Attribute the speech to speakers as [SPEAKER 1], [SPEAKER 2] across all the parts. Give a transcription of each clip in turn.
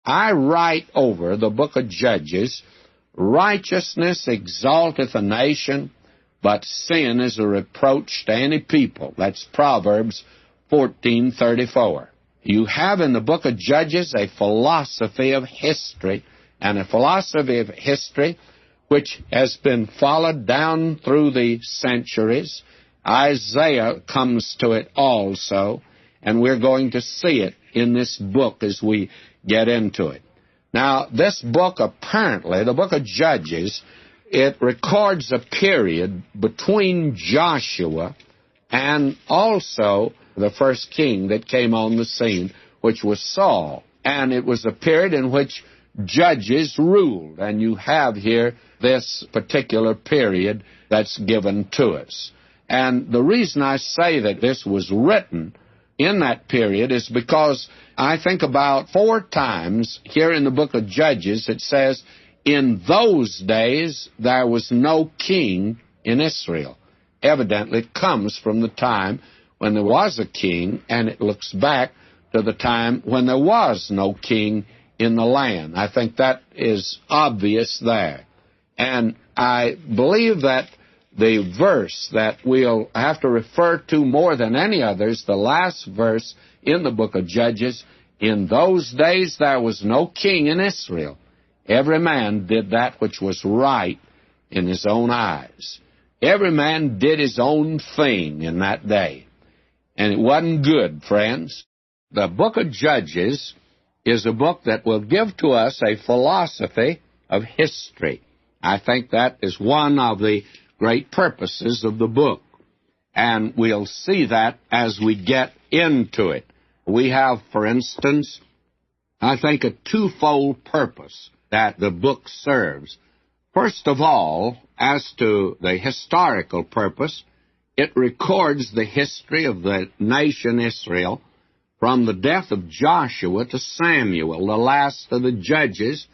[SPEAKER 1] I write over the book of Judges, righteousness exalteth a nation, but sin is a reproach to any people. That's Proverbs 14:34. You have in the book of Judges a philosophy of history, and a philosophy of history which has been followed down through the centuries. Isaiah comes to it also, and we're going to see it in this book as we get into it. Now, this book apparently, the book of Judges, it records a period between Joshua and also the first king that came on the scene, which was Saul. And it was a period in which judges ruled, and you have here this particular period that's given to us. And the reason I say that this was written in that period is because I think about 4 times here in the book of Judges it says, in those days there was no king in Israel. Evidently it comes from the time when there was a king, and it looks back to the time when there was no king in the land. I think that is obvious there. And I believe that the verse that we'll have to refer to more than any others, the last verse in the book of Judges, in those days there was no king in Israel. Every man did that which was right in his own eyes. Every man did his own thing in that day. And it wasn't good, friends. The book of Judges is a book that will give to us a philosophy of history. I think that is one of the great purposes of the book. And we'll see that as we get into it. We have, for instance, I think a twofold purpose that the book serves. First of all, as to the historical purpose, it records the history of the nation Israel from the death of Joshua to Samuel, the last of the judges,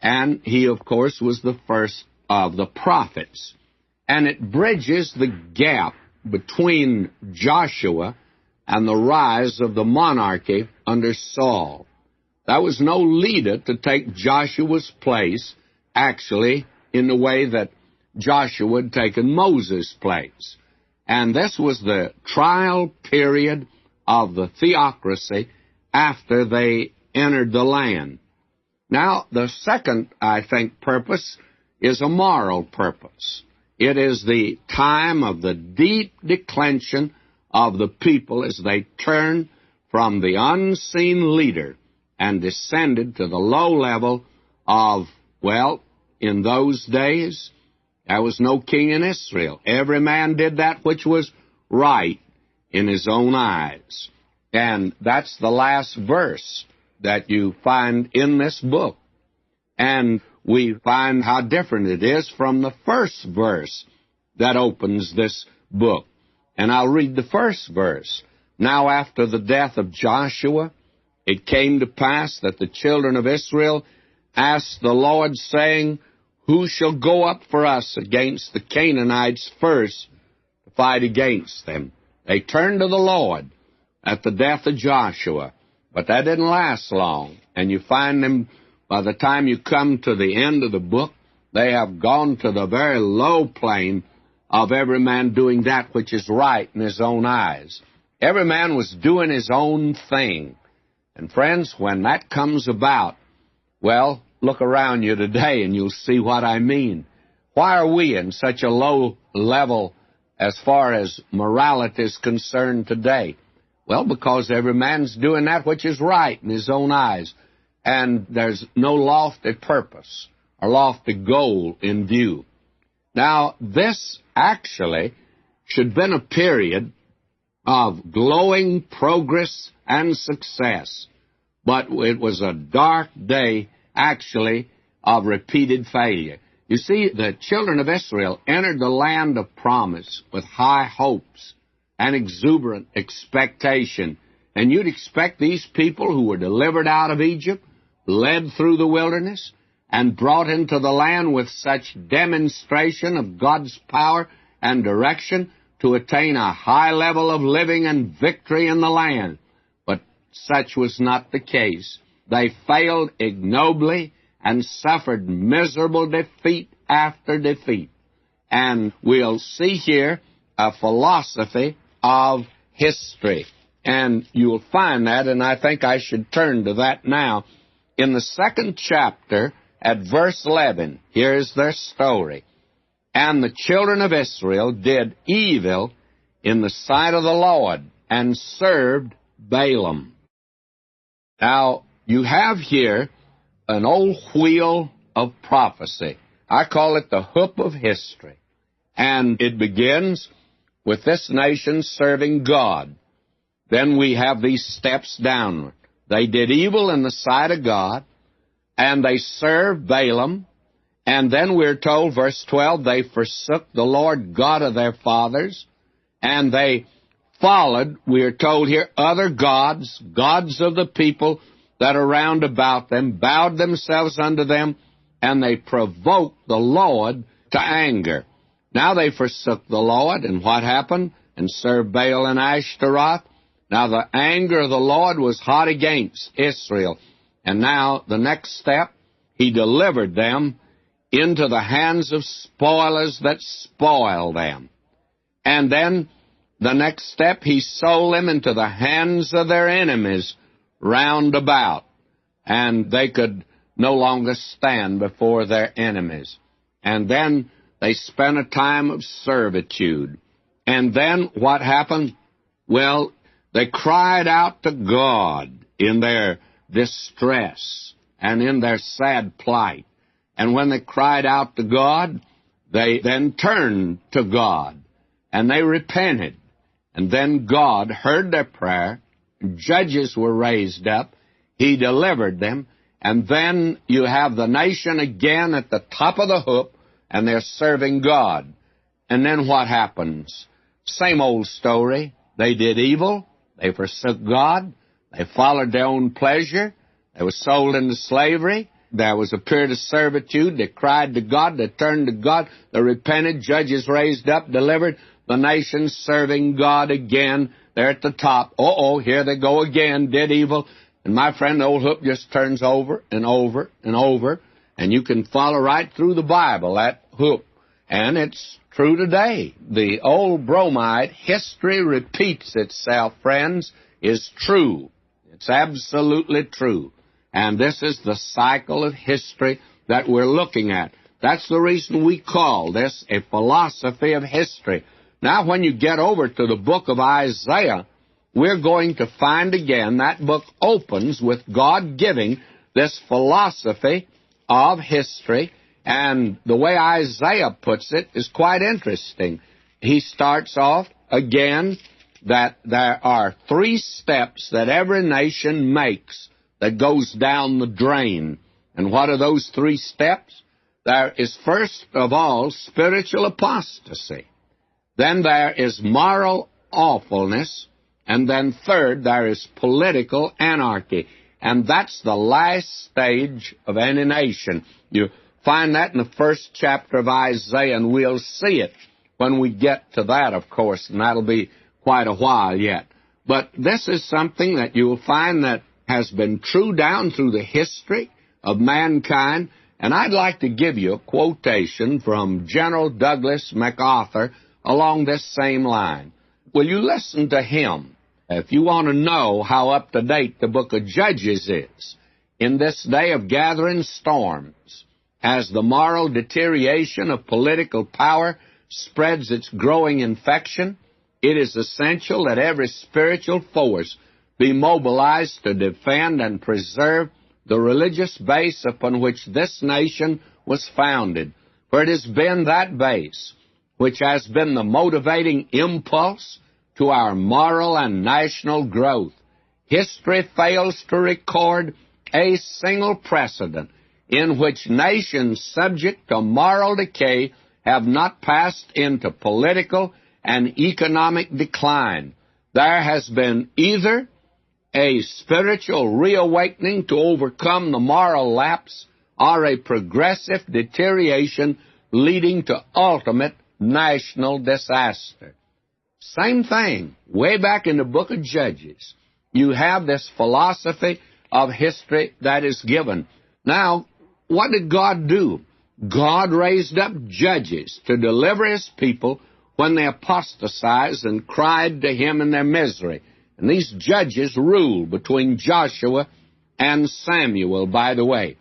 [SPEAKER 1] and he, of course, was the first of the prophets. And it bridges the gap between Joshua and the rise of the monarchy under Saul. There was no leader to take Joshua's place, actually, in the way that Joshua had taken Moses' place. And this was the trial period of the theocracy after they entered the land. Now, the second, I think, purpose is a moral purpose. It is the time of the deep declension of the people as they turned from the unseen leader and descended to the low level of, well, in those days, there was no king in Israel. Every man did that which was right in his own eyes. And that's the last verse that you find in this book. And we find how different it is from the first verse that opens this book. And I'll read the first verse. Now after the death of Joshua, it came to pass that the children of Israel asked the Lord, saying, who shall go up for us against the Canaanites first to fight against them? They turned to the Lord at the death of Joshua, but that didn't last long. And you find them, by the time you come to the end of the book, they have gone to the very low plane of every man doing that which is right in his own eyes. Every man was doing his own thing. And friends, when that comes about, well, look around you today and you'll see what I mean. Why are we in such a low level as far as morality is concerned today? Well, because every man's doing that which is right in his own eyes, and there's no lofty purpose or lofty goal in view. Now, this actually should have been a period of glowing progress and success, but it was a dark day, actually, of repeated failure. You see, the children of Israel entered the land of promise with high hopes and exuberant expectation. And you'd expect these people who were delivered out of Egypt, led through the wilderness, and brought into the land with such demonstration of God's power and direction to attain a high level of living and victory in the land. But such was not the case. they failed ignobly and suffered miserable defeat after defeat. And we'll see here a philosophy of history. And you'll find that, and I think I should turn to that now. In the 2nd chapter, at verse 11, here's their story. And the children of Israel did evil in the sight of the Lord, and served Balaam. Now, you have here an old wheel of prophecy. I call it the hoop of history. And it begins with this nation serving God. Then we have these steps downward. They did evil in the sight of God, and they served Balaam. And then we're told, verse 12, they forsook the Lord God of their fathers, and they followed, we are told here, other gods, gods of the people that are round about them, bowed themselves unto them, and they provoked the Lord to anger. Now they forsook the Lord, and what happened? And served Baal and Ashtaroth. Now the anger of the Lord was hot against Israel. And now the next step, he delivered them into the hands of spoilers that spoiled them. And then the next step, he sold them into the hands of their enemies round about. And they could no longer stand before their enemies. And then they spent a time of servitude. And then what happened? Well, they cried out to God in their distress and in their sad plight. And when they cried out to God, they then turned to God, and they repented. And then God heard their prayer. Judges were raised up. He delivered them. And then you have the nation again at the top of the hoop, and they're serving God. And then what happens? Same old story. They did evil. They forsook God. They followed their own pleasure. They were sold into slavery. There was a period of servitude. They cried to God. They turned to God. They repented. Judges raised up, delivered. The nation serving God again. They're at the top. Here they go again. Did evil. And my friend, the old hoop just turns over and over and over. And you can follow right through the Bible, that hoop. And it's true today. The old bromide, history repeats itself, friends, is true. It's absolutely true. And this is the cycle of history that we're looking at. That's the reason we call this a philosophy of history. Now, when you get over to the book of Isaiah, we're going to find again that book opens with God giving this philosophy of history. And the way Isaiah puts it is quite interesting. He starts off again that there are 3 steps that every nation makes that goes down the drain. And what are those 3 steps? There is first of all spiritual apostasy. Then there is moral awfulness. And then third, there is political anarchy. And that's the last stage of any nation. You find that in the 1st chapter of Isaiah, and we'll see it when we get to that, of course, and that'll be quite a while yet. But this is something that you'll find that has been true down through the history of mankind. And I'd like to give you a quotation from General Douglas MacArthur along this same line. Will you listen to him if you want to know how up-to-date the book of Judges is in this day of gathering storms? As the moral deterioration of political power spreads its growing infection, it is essential that every spiritual force be mobilized to defend and preserve the religious base upon which this nation was founded. For it has been that base which has been the motivating impulse to our moral and national growth. History fails to record a single precedent in which nations subject to moral decay have not passed into political and economic decline. There has been either a spiritual reawakening to overcome the moral lapse or a progressive deterioration leading to ultimate national disaster. Same thing, way back in the book of Judges. You have this philosophy of history that is given. Now, what did God do? God raised up judges to deliver His people when they apostatized and cried to Him in their misery. And these judges ruled between Joshua and Samuel, by the way.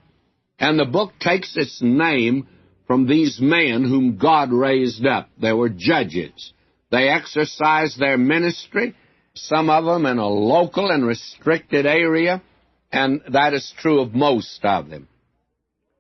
[SPEAKER 1] And the book takes its name from these men whom God raised up. They were judges. They exercised their ministry, some of them in a local and restricted area, and that is true of most of them.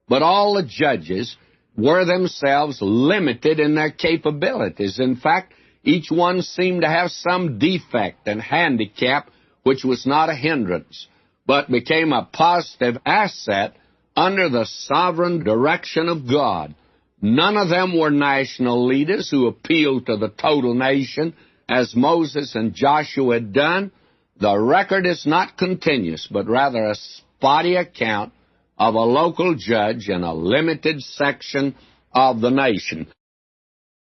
[SPEAKER 1] But all the judges were themselves limited in their capabilities. In fact, each one seemed to have some defect and handicap which was not a hindrance, but became a positive asset under the sovereign direction of God. None of them were national leaders who appealed to the total nation as Moses and Joshua had done. The record is not continuous, but rather a spotty account of a local judge in a limited section of the nation.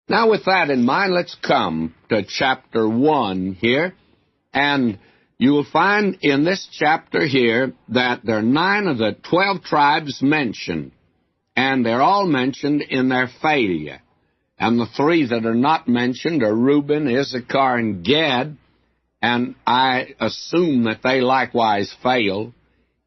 [SPEAKER 1] Now, with that in mind, let's come to chapter 1 here, and you will find in this chapter here that there are 9 of the 12 tribes mentioned, and they're all mentioned in their failure. And the 3 that are not mentioned are Reuben, Issachar, and Gad, and I assume that they likewise failed.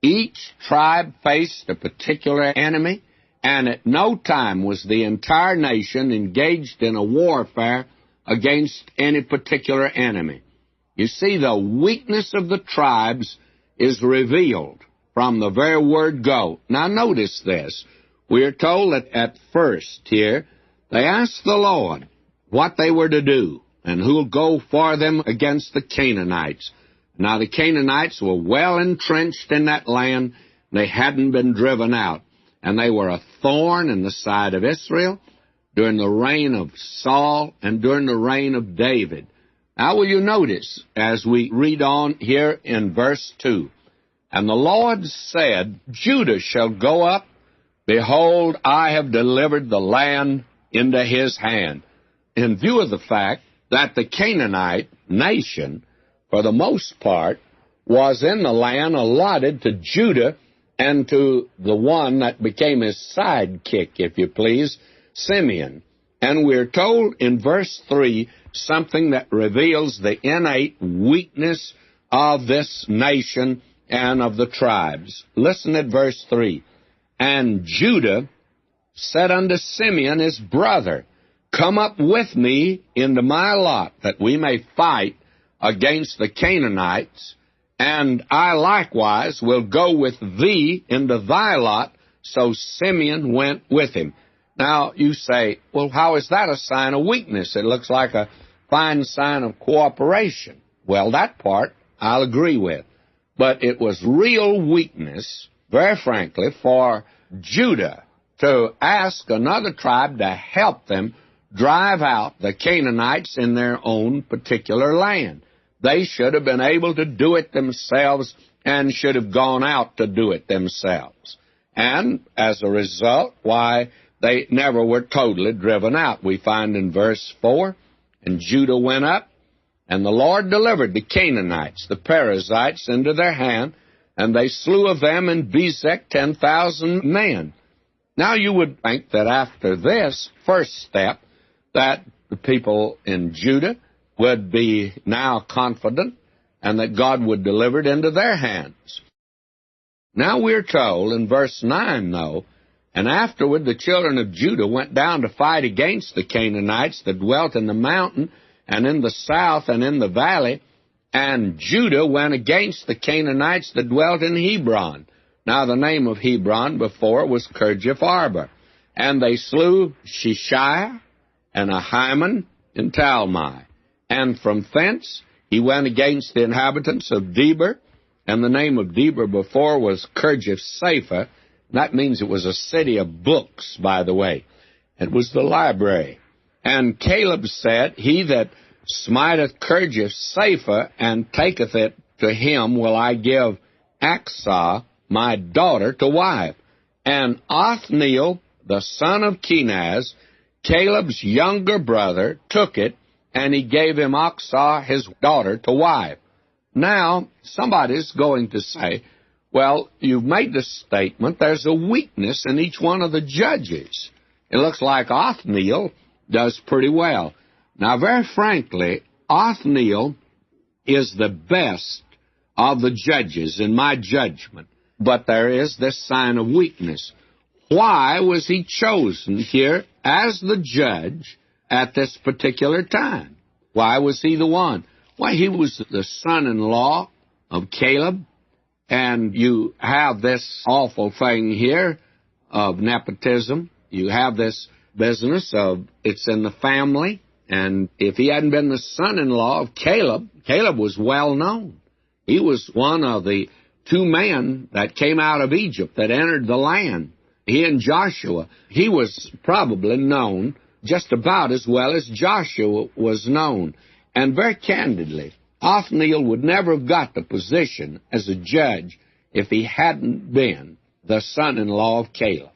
[SPEAKER 1] Each tribe faced a particular enemy, and at no time was the entire nation engaged in a warfare against any particular enemy. You see, the weakness of the tribes is revealed from the very word go. Now notice this. We are told that at first here, they asked the Lord what they were to do and who will go for them against the Canaanites. Now, the Canaanites were well entrenched in that land. They hadn't been driven out. And they were a thorn in the side of Israel during the reign of Saul and during the reign of David. Now, will you notice, as we read on here in verse 2, "And the Lord said, Judah shall go up. Behold, I have delivered the land into his hand." In view of the fact that the Canaanite nation, for the most part, was in the land allotted to Judah and to the one that became his sidekick, if you please, Simeon. And we're told in verse 3 something that reveals the innate weakness of this nation and of the tribes. Listen at verse 3. "And Judah said unto Simeon his brother, Come up with me into my lot, that we may fight against the Canaanites, and I likewise will go with thee into thy lot. So Simeon went with him." Now, you say, well, how is that a sign of weakness? It looks like a fine sign of cooperation. Well, that part I'll agree with. But it was real weakness, very frankly, for Judah to ask another tribe to help them drive out the Canaanites in their own particular land. They should have been able to do it themselves and should have gone out to do it themselves. And as a result, why, they never were totally driven out. We find in verse 4, "And Judah went up, and the Lord delivered the Canaanites, the Perizzites, into their hand, and they slew of them in Bezek 10,000 men." Now you would think that after this first step, that the people in Judah would be now confident and that God would deliver it into their hands. Now we're told in verse 9, though, "And afterward the children of Judah went down to fight against the Canaanites that dwelt in the mountain and in the south and in the valley, and Judah went against the Canaanites that dwelt in Hebron." Now the name of Hebron before was Kirjath Arba. "And they slew Shishai and Ahiman and Talmai. And from thence he went against the inhabitants of Debir, and the name of Debir before was Kirjath Sepher." That means it was a city of books, by the way. It was the library. "And Caleb said, He that smiteth Kirjath Sepher and taketh it, to him will I give Achsah, my daughter, to wife. And Othniel, the son of Kenaz, Caleb's younger brother, took it, and he gave him Achsah, his daughter, to wife." Now, somebody's going to say, Well, you've made the statement there's a weakness in each one of the judges. It looks like Othniel does pretty well. Now, very frankly, Othniel is the best of the judges in my judgment. But there is this sign of weakness. Why was he chosen here as the judge at this particular time? Why was he the one? Why, he was the son-in-law of Caleb, and you have this awful thing here of nepotism. You have this business of it's in the family, and if he hadn't been the son-in-law of Caleb, Caleb was well known. He was one of the two men that came out of Egypt that entered the land. He and Joshua, he was probably known just about as well as Joshua was known. And very candidly, Othniel would never have got the position as a judge if he hadn't been the son-in-law of Caleb.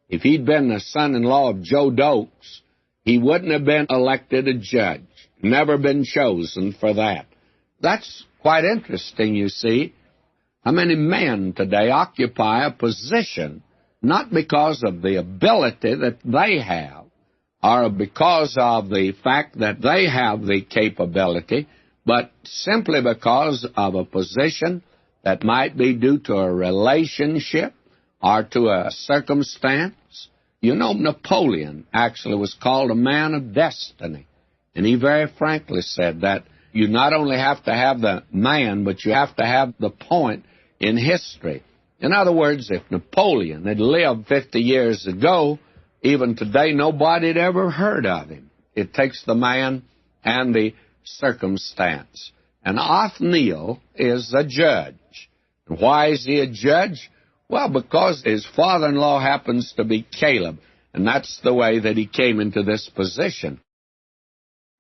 [SPEAKER 1] If he'd been the son-in-law of Joe Dokes, he wouldn't have been elected a judge, never been chosen for that. That's quite interesting, you see. How many men today occupy a position not because of the ability that they have or because of the fact that they have the capability, but simply because of a position that might be due to a relationship or to a circumstance. You know, Napoleon actually was called a man of destiny, and he very frankly said that you not only have to have the man, but you have to have the point in history. In other words, if Napoleon had lived 50 years ago, even today nobody had ever heard of him. It takes the man and the circumstance. And Othniel is a judge. And why is he a judge? Well, because his father-in-law happens to be Caleb, and that's the way that he came into this position.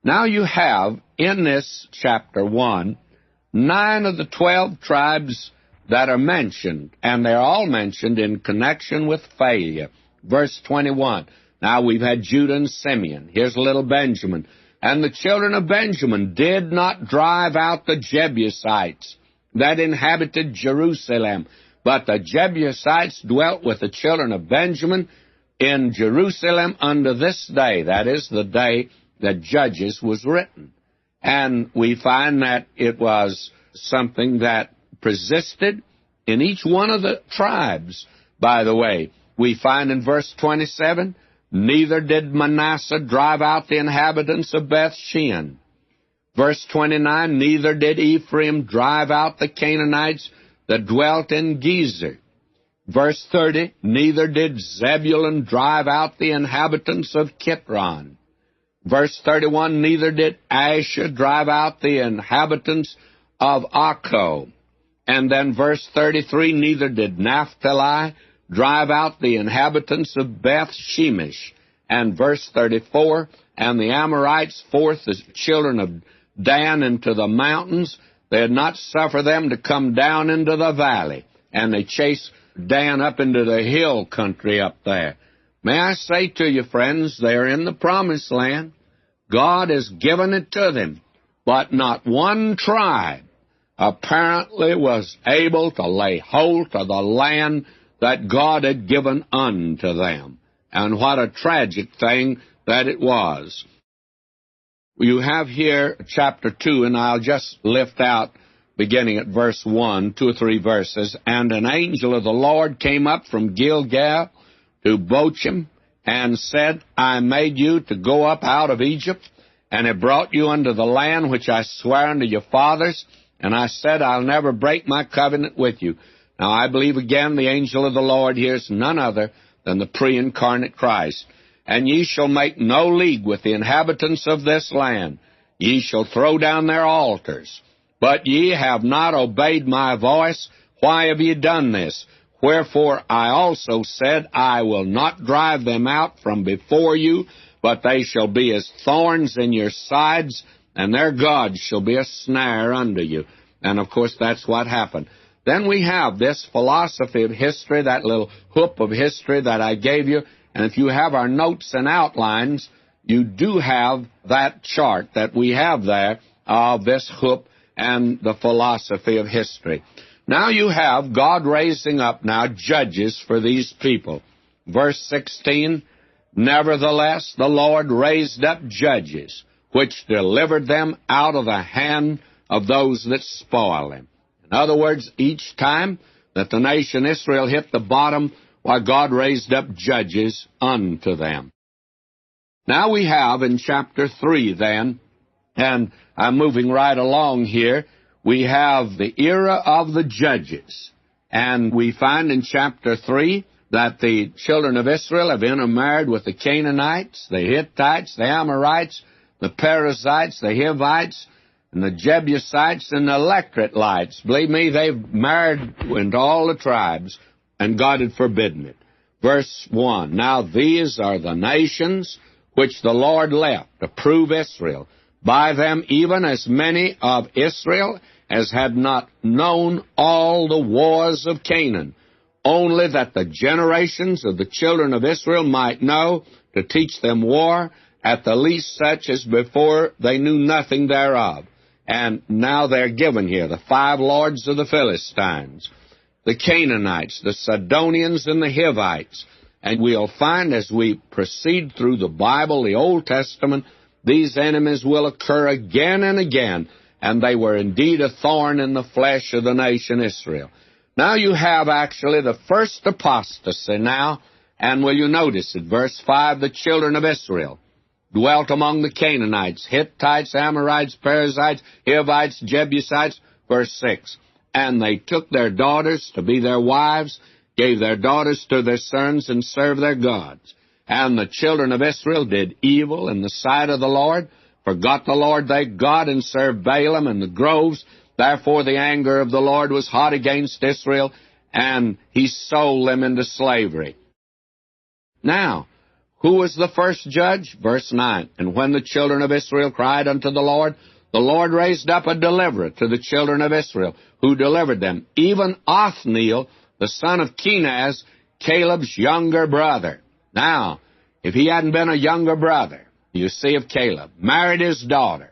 [SPEAKER 1] Now you have, in this chapter 1, 9 of the 12 tribes that are mentioned, and they're all mentioned in connection with failure. Verse 21, now we've had Judah and Simeon. Here's little Benjamin. And the children of Benjamin did not drive out the Jebusites that inhabited Jerusalem, but the Jebusites dwelt with the children of Benjamin in Jerusalem unto this day. That is the day that Judges was written. And we find that it was something that persisted in each one of the tribes. By the way, we find in verse 27, neither did Manasseh drive out the inhabitants of Beth-shean. Verse 29, neither did Ephraim drive out the Canaanites that dwelt in Gezer. Verse 30, neither did Zebulun drive out the inhabitants of Kitron. Verse 31, neither did Asher drive out the inhabitants of Akko. And then verse 33, neither did Naphtali drive out the inhabitants of Beth-shemesh. And verse 34, and the Amorites forth the children of Dan into the mountains. They had not suffered them to come down into the valley. And they chased Dan up into the hill country up there. May I say to you, friends, they're in the promised land. God has given it to them. But not one tribe apparently was able to lay hold of the land that God had given unto them. And what a tragic thing that it was. You have here chapter 2, and I'll just lift out, beginning at verse 1, 2 or 3 verses. And an angel of the Lord came up from Gilgal to Bochim, and said, I made you to go up out of Egypt, and have brought you unto the land which I sware unto your fathers. And I said, I'll never break my covenant with you. Now I believe again the angel of the Lord here is none other than the pre-incarnate Christ. And ye shall make no league with the inhabitants of this land. Ye shall throw down their altars. But ye have not obeyed my voice. Why have ye done this? Wherefore I also said, I will not drive them out from before you, but they shall be as thorns in your sides, and their gods shall be a snare unto you. And, of course, that's what happened. Then we have this philosophy of history, that little hoop of history that I gave you. And if you have our notes and outlines, you do have that chart that we have there of this hoop and the philosophy of history. Now you have God raising up now judges for these people. Verse 16, nevertheless the Lord raised up judges, which delivered them out of the hand of those that spoil them. In other words, each time that the nation Israel hit the bottom, why, God raised up judges unto them. Now we have in chapter 3 then, and I'm moving right along here, we have the era of the judges. And we find in chapter 3 that the children of Israel have intermarried with the Canaanites, the Hittites, the Amorites, the Perizzites, the Hivites, and the Jebusites, and the Electrites. Believe me, they've married into all the tribes, and God had forbidden it. Verse 1, now these are the nations which the Lord left to prove Israel, by them even as many of Israel as had not known all the wars of Canaan, only that the generations of the children of Israel might know, to teach them war, at the least such as before they knew nothing thereof. And now they're given here, the 5 lords of the Philistines, the Canaanites, the Sidonians, and the Hivites. And we'll find as we proceed through the Bible, the Old Testament, these enemies will occur again and again, and they were indeed a thorn in the flesh of the nation Israel. Now you have actually the first apostasy now, and will you notice it? Verse 5, the children of Israel dwelt among the Canaanites, Hittites, Amorites, Perizzites, Hivites, Jebusites. Verse 6, and they took their daughters to be their wives, gave their daughters to their sons, and served their gods. And the children of Israel did evil in the sight of the Lord, forgot the Lord their God, and served Baalim and the groves. Therefore the anger of the Lord was hot against Israel, and he sold them into slavery. Now, who was the first judge? Verse 9, and when the children of Israel cried unto the Lord raised up a deliverer to the children of Israel, who delivered them, even Othniel, the son of Kenaz, Caleb's younger brother. Now, if he hadn't been a younger brother, you see, of Caleb, married his daughter,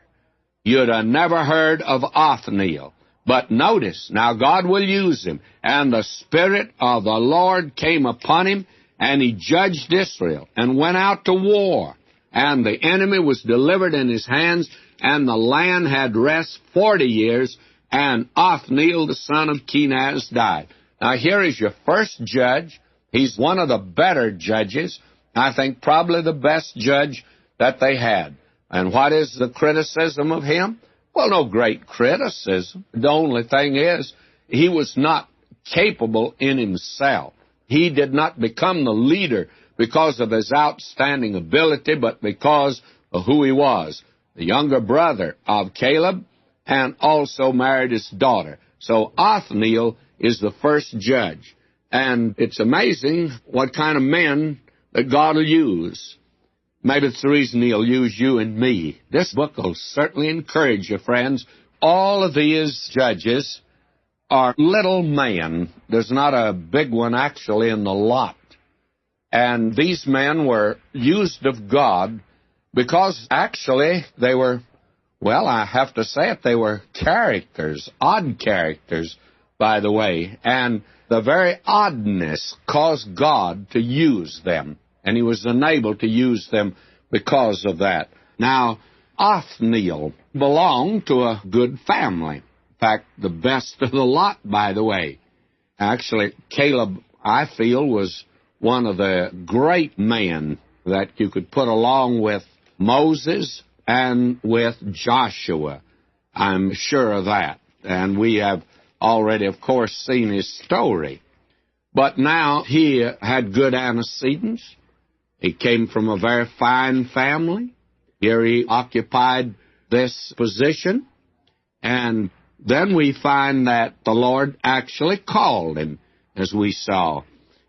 [SPEAKER 1] you'd have never heard of Othniel. But notice, now God will use him. And the Spirit of the Lord came upon him, and he judged Israel, and went out to war. And the enemy was delivered in his hands, and the land had rest 40 years, and Othniel, the son of Kenaz, died. Now here is your first judge. He's one of the better judges. I think probably the best judge that they had. And what is the criticism of him? Well, no great criticism. The only thing is, he was not capable in himself. He did not become the leader because of his outstanding ability, but because of who he was, the younger brother of Caleb, and also married his daughter. So Othniel is the first judge. And it's amazing what kind of men that God will use. Maybe it's the reason he'll use you and me. This book will certainly encourage you, friends. All of these judges are little men. There's not a big one actually in the lot. And these men were used of God because actually they were, well, I have to say it, they were characters, odd characters, by the way. And the very oddness caused God to use them. And he was unable to use them because of that. Now, Othniel belonged to a good family. In fact, the best of the lot, by the way. Actually, Caleb, I feel, was one of the great men that you could put along with Moses and with Joshua. I'm sure of that. And we have already, of course, seen his story. But now he had good antecedents. He came from a very fine family. Here he occupied this position. And then we find that the Lord actually called him, as we saw.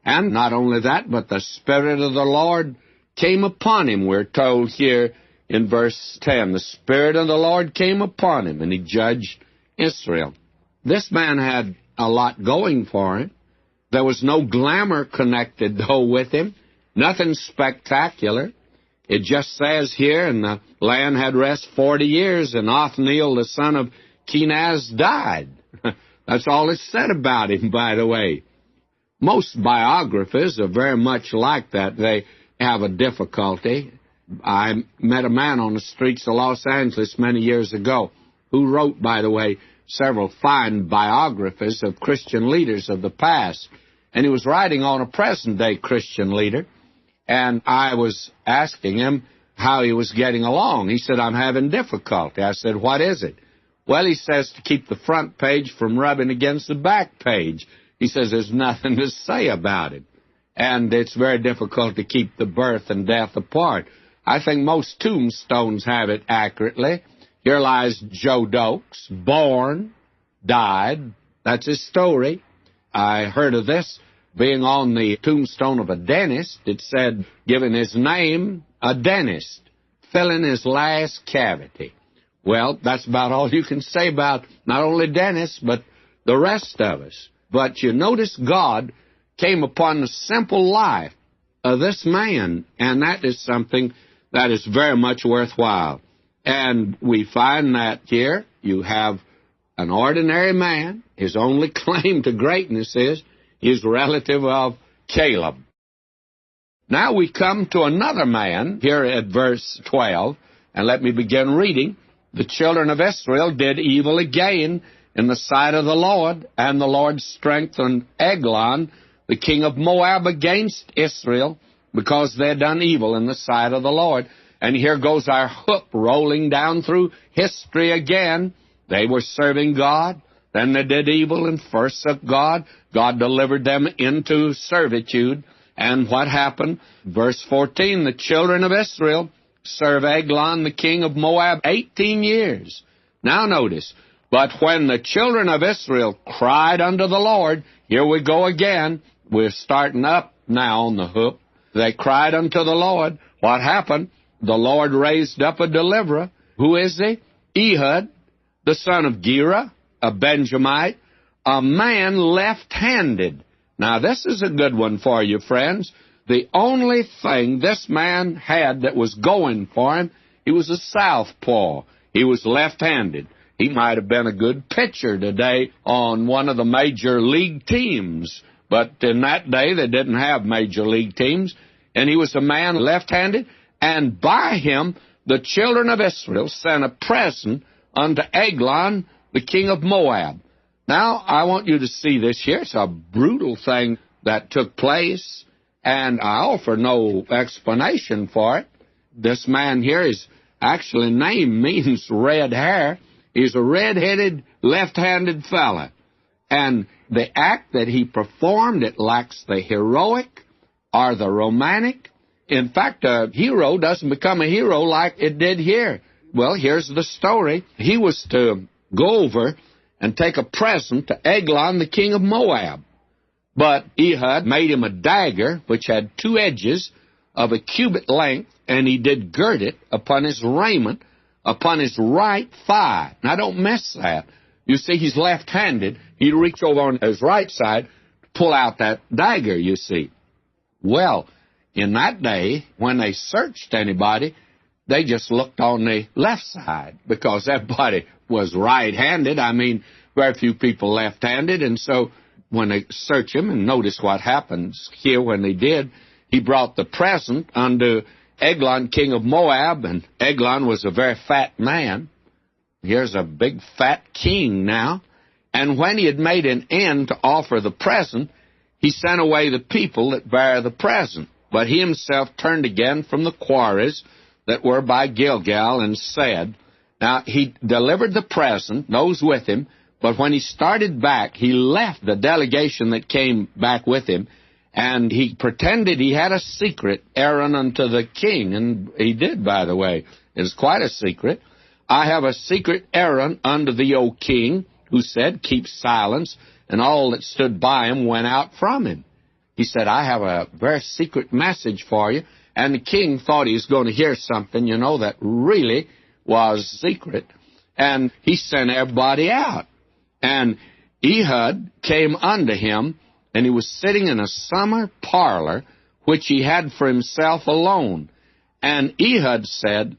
[SPEAKER 1] And not only that, but the Spirit of the Lord came upon him. We're told here in verse 10, the Spirit of the Lord came upon him, and he judged Israel. This man had a lot going for him. There was no glamour connected, though, with him. Nothing spectacular. It just says here, and the land had rest 40 years, and Othniel, the son of Kenaz, died. That's all that's said about him, by the way. Most biographers are very much like that. They have a difficulty. I met a man on the streets of Los Angeles many years ago who wrote, by the way, several fine biographies of Christian leaders of the past. And he was writing on a present-day Christian leader, and I was asking him how he was getting along. He said, I'm having difficulty. I said, what is it? Well, he says, to keep the front page from rubbing against the back page. He says there's nothing to say about it. And it's very difficult to keep the birth and death apart. I think most tombstones have it accurately. Here lies Joe Dokes, born, died. That's his story. I heard of this being on the tombstone of a dentist. It said, given his name, a dentist, filling his last cavity. Well, that's about all you can say about not only dentists, but the rest of us. But you notice God came upon the simple life of this man, and that is something that is very much worthwhile. And we find that here you have an ordinary man. His only claim to greatness is he's relative of Caleb. Now we come to another man here at verse 12, and let me begin reading. The children of Israel did evil again in the sight of the Lord, and the Lord strengthened Eglon, the king of Moab, against Israel, because they had done evil in the sight of the Lord. And here goes our hook rolling down through history again. They were serving God, then they did evil and forsook God. God delivered them into servitude. And what happened? Verse 14, the children of Israel served Eglon, the king of Moab, 18 years. Now notice, but when the children of Israel cried unto the Lord, here we go again, we're starting up now on the hook. They cried unto the Lord. What happened? The Lord raised up a deliverer. Who is he? Ehud, the son of Gera, a Benjamite, a man left-handed. Now this is a good one for you, friends. The only thing this man had that was going for him, he was a southpaw. He was left-handed. He might have been a good pitcher today on one of the major league teams. But in that day, they didn't have major league teams. And he was a man left-handed. And by him, the children of Israel sent a present unto Eglon, the king of Moab. Now, I want you to see this here. It's a brutal thing that took place. And I offer no explanation for it. This man here, his actually name means red hair. He's a red-headed, left-handed fella. And the act that he performed, it lacks the heroic or the romantic. In fact, a hero doesn't become a hero like it did here. Well, here's the story. He was to go over and take a present to Eglon, the king of Moab. But Ehud made him a dagger, which had 2 edges of a cubit length, and he did gird it upon his raiment, upon his right thigh. Now, don't miss that. You see, he's left-handed. He'd reach over on his right side to pull out that dagger, you see. Well, in that day, when they searched anybody, they just looked on the left side because everybody was right-handed. I mean, very few people left-handed, and so when they search him, and notice what happens here when they did, he brought the present unto Eglon, king of Moab, and Eglon was a very fat man. Here's a big fat king now. And when he had made an end to offer the present, he sent away the people that bare the present. But he himself turned again from the quarries that were by Gilgal and said, now he delivered the present, those with him, but when he started back, he left the delegation that came back with him, and he pretended he had a secret errand unto the king, and he did, by the way. It's quite a secret. I have a secret errand unto thee, O king, who said, keep silence, and all that stood by him went out from him. He said, I have a very secret message for you, and the king thought he was going to hear something, that really was secret, and he sent everybody out. And Ehud came unto him, and he was sitting in a summer parlor, which he had for himself alone. And Ehud said,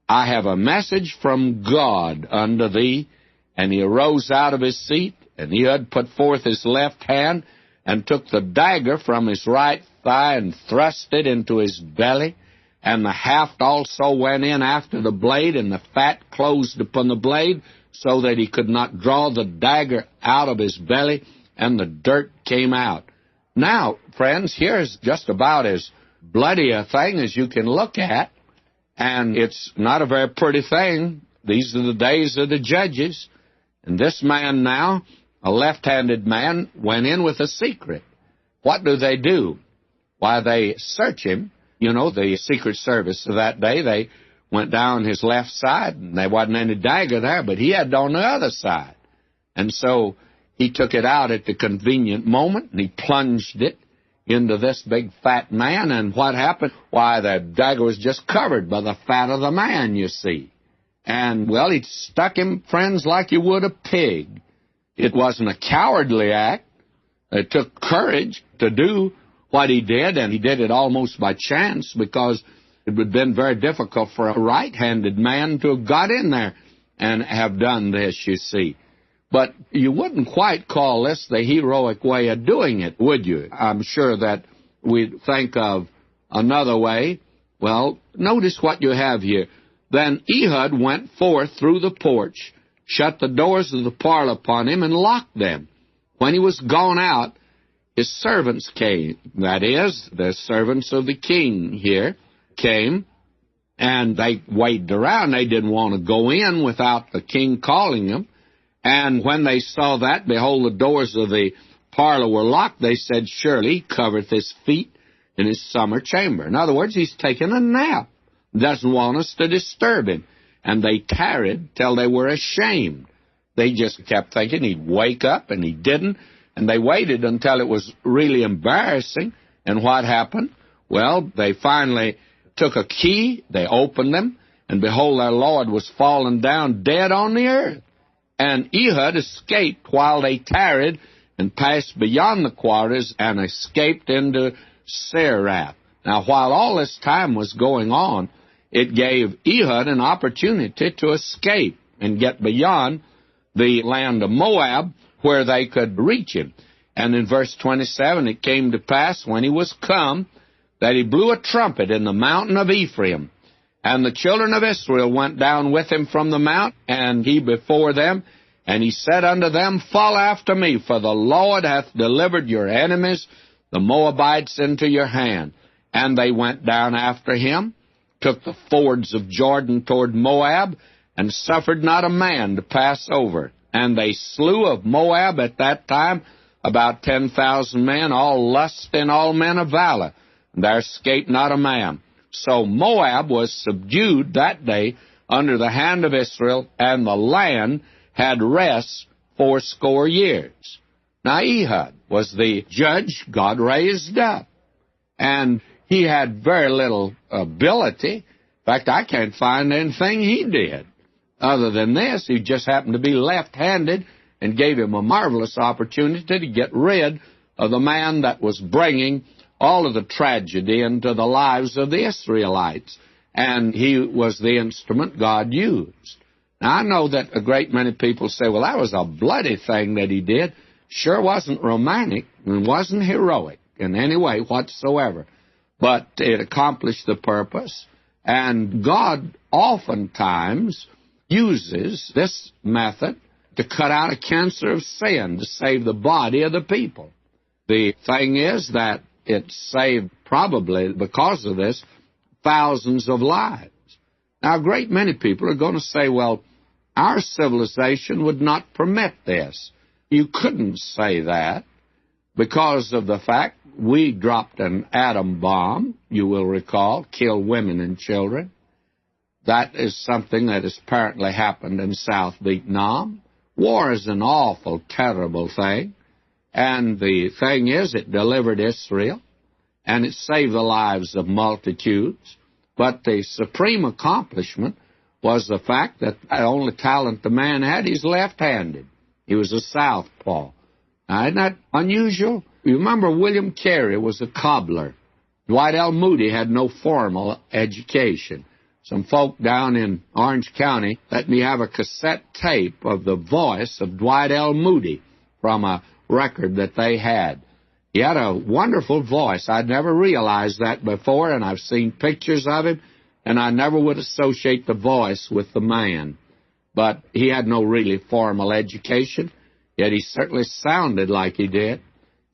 [SPEAKER 1] I have a message from God unto thee. And he arose out of his seat And Ehud put forth his left hand and took the dagger from his right thigh and thrust it into his belly. And the haft also went in after the blade, and the fat closed upon the blade, so that he could not draw the dagger out of his belly, and the dirt came out. Now, friends, here's just about as bloody a thing as you can look at, and it's not a very pretty thing. These are the days of the judges, and this man now, a left-handed man, went in with a secret. What do? Why, they search him. You know, the Secret Service of that day, they went down his left side, and there wasn't any dagger there, but he had it on the other side. And so he took it out at the convenient moment, and he plunged it into this big fat man, and what happened? Why, the dagger was just covered by the fat of the man, you see. And, well, he stuck him, friends, like you would a pig. It wasn't a cowardly act. It took courage to do what he did, and he did it almost by chance, because it would have been very difficult for a right-handed man to have got in there and have done this, you see. But you wouldn't quite call this the heroic way of doing it, would you? I'm sure that we'd think of another way. Well, notice what you have here. Then Ehud went forth through the porch, shut the doors of the parlor upon him, and locked them. When he was gone out, his servants came, that is, the servants of the king here came, and they waited around. They didn't want to go in without the king calling them. And when they saw that, behold, the doors of the parlor were locked, they said, surely he covereth his feet in his summer chamber. In other words, he's taking a nap. Doesn't want us to disturb him. And they tarried till they were ashamed. They just kept thinking he'd wake up, and he didn't. And they waited until it was really embarrassing. And what happened? Well, they finally took a key, they opened them, and behold, their Lord was fallen down dead on the earth. And Ehud escaped while they tarried, and passed beyond the quarters, and escaped into Serath. Now, while all this time was going on, it gave Ehud an opportunity to escape and get beyond the land of Moab, where they could reach him. And in verse 27, it came to pass, when he was come, that he blew a trumpet in the mountain of Ephraim. And the children of Israel went down with him from the mount, and he before them. And he said unto them, follow after me, for the Lord hath delivered your enemies, the Moabites, into your hand. And they went down after him, took the fords of Jordan toward Moab, and suffered not a man to pass over. And they slew of Moab at that time about 10,000 men, all lusty and all men of valor. And there escaped not a man. So Moab was subdued that day under the hand of Israel, and the land had rest 80 years. Now Ehud was the judge God raised up, and he had very little ability. In fact, I can't find anything he did. Other than this, he just happened to be left-handed, and gave him a marvelous opportunity to get rid of the man that was bringing all of the tragedy into the lives of the Israelites. And he was the instrument God used. Now, I know that a great many people say, well, that was a bloody thing that he did. Sure wasn't romantic and wasn't heroic in any way whatsoever. But it accomplished the purpose. And God oftentimes uses this method to cut out a cancer of sin, to save the body of the people. The thing is that it saved, probably because of this, thousands of lives. Now, a great many people are going to say, well, our civilization would not permit this. You couldn't say that because of the fact we dropped an atom bomb, you will recall, killed women and children. That is something that has apparently happened in South Vietnam. War is an awful, terrible thing. And the thing is, it delivered Israel, and it saved the lives of multitudes. But the supreme accomplishment was the fact that the only talent the man had, he's left-handed. He was a southpaw. Now, isn't that unusual? You remember William Carey was a cobbler. Dwight L. Moody had no formal education. Some folk down in Orange County let me have a cassette tape of the voice of Dwight L. Moody. from a record that they had. He had a wonderful voice. I'd never realized that before, and I've seen pictures of him, and I never would associate the voice with the man. But he had no really formal education, yet he certainly sounded like he did.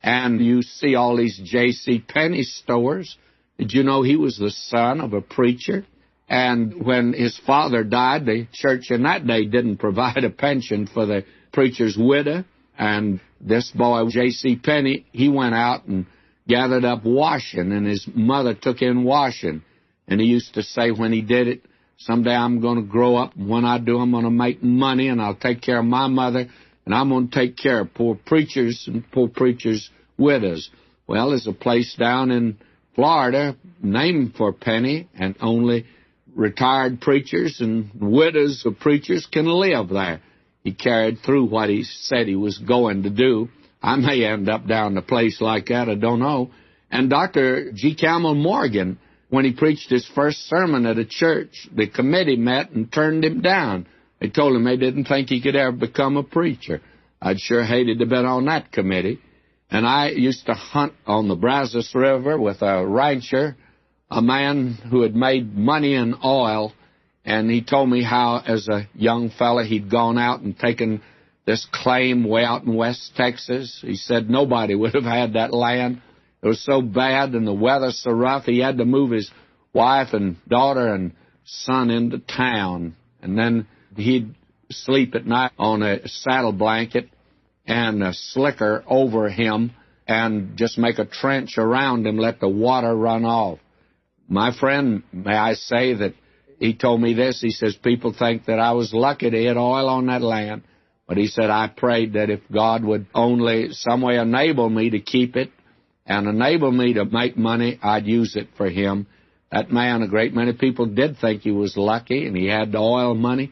[SPEAKER 1] And you see all these J.C. Penney stores. Did you know he was the son of a preacher? And when his father died, the church in that day didn't provide a pension for the preacher's widow. And this boy, J.C. Penney, he went out and gathered up washing, and his mother took in washing. And he used to say when he did it, someday I'm going to grow up, and when I do, I'm going to make money, and I'll take care of my mother, and I'm going to take care of poor preachers and poor preachers' widows. Well, there's a place down in Florida named for Penney, and only retired preachers and widows of preachers can live there. He carried through what he said he was going to do. I may end up down a place like that, I don't know. And Dr. G. Campbell Morgan, when he preached his first sermon at a church, the committee met and turned him down. They told him they didn't think he could ever become a preacher. I'd sure hated to have been on that committee. And I used to hunt on the Brazos River with a rancher, a man who had made money in oil, and he told me how, as a young fella, he'd gone out and taken this claim way out in West Texas. He said nobody would have had that land. It was so bad and the weather so rough, he had to move his wife and daughter and son into town. And then he'd sleep at night on a saddle blanket and a slicker over him and just make a trench around him, let the water run off. My friend, may I say that he told me this. He says, people think that I was lucky to hit oil on that land. But he said, I prayed that if God would only some way enable me to keep it and enable me to make money, I'd use it for him. That man, a great many people did think he was lucky and he had the oil money.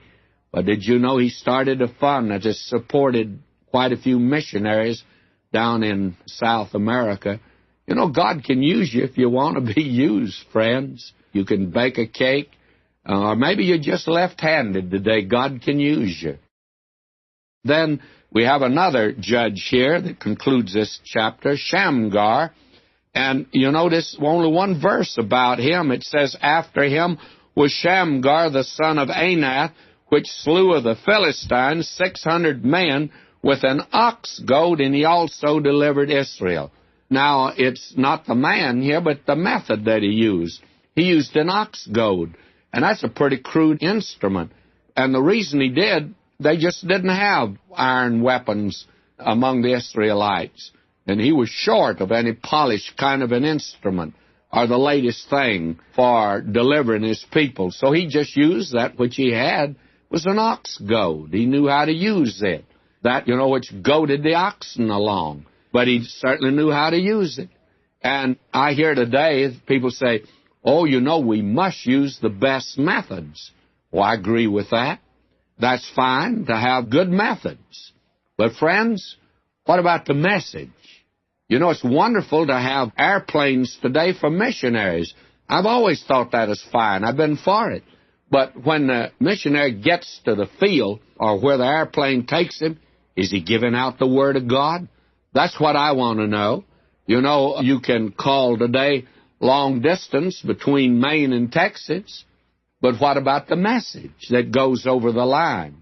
[SPEAKER 1] But did you know he started a fund that has supported quite a few missionaries down in South America? You know, God can use you if you want to be used, friends. You can bake a cake, or maybe you're just left-handed today. God can use you. Then we have another judge here that concludes this chapter, Shamgar. And you notice only one verse about him. It says, after him was Shamgar, the son of Anath, which slew of the Philistines 600 men with an ox goad, and he also delivered Israel. Now, it's not the man here, but the method that he used. He used an ox goad, and that's a pretty crude instrument. And the reason he did, they just didn't have iron weapons among the Israelites. And he was short of any polished kind of an instrument or the latest thing for delivering his people. So he just used that which he had was an ox goad. He knew how to use it. That, you know, which goaded the oxen along. But he certainly knew how to use it. And I hear today people say, oh, you know, we must use the best methods. Well, I agree with that. That's fine to have good methods. But friends, what about the message? You know, it's wonderful to have airplanes today for missionaries. I've always thought that is fine. I've been for it. But when the missionary gets to the field or where the airplane takes him, is he giving out the Word of God? That's what I want to know. You know, you can call today long distance between Maine and Texas, but what about the message that goes over the line?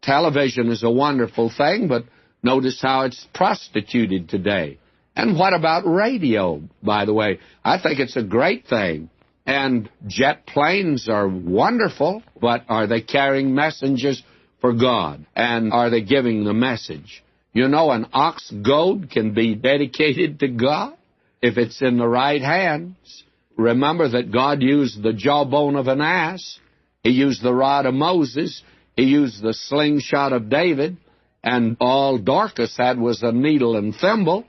[SPEAKER 1] Television is a wonderful thing, but notice how it's prostituted today. And what about radio, by the way? I think it's a great thing. And jet planes are wonderful, but are they carrying messengers for God? And are they giving the message? You know, an ox goad can be dedicated to God if it's in the right hands. Remember that God used the jawbone of an ass. He used the rod of Moses. He used the slingshot of David. And all Dorcas had was a needle and thimble.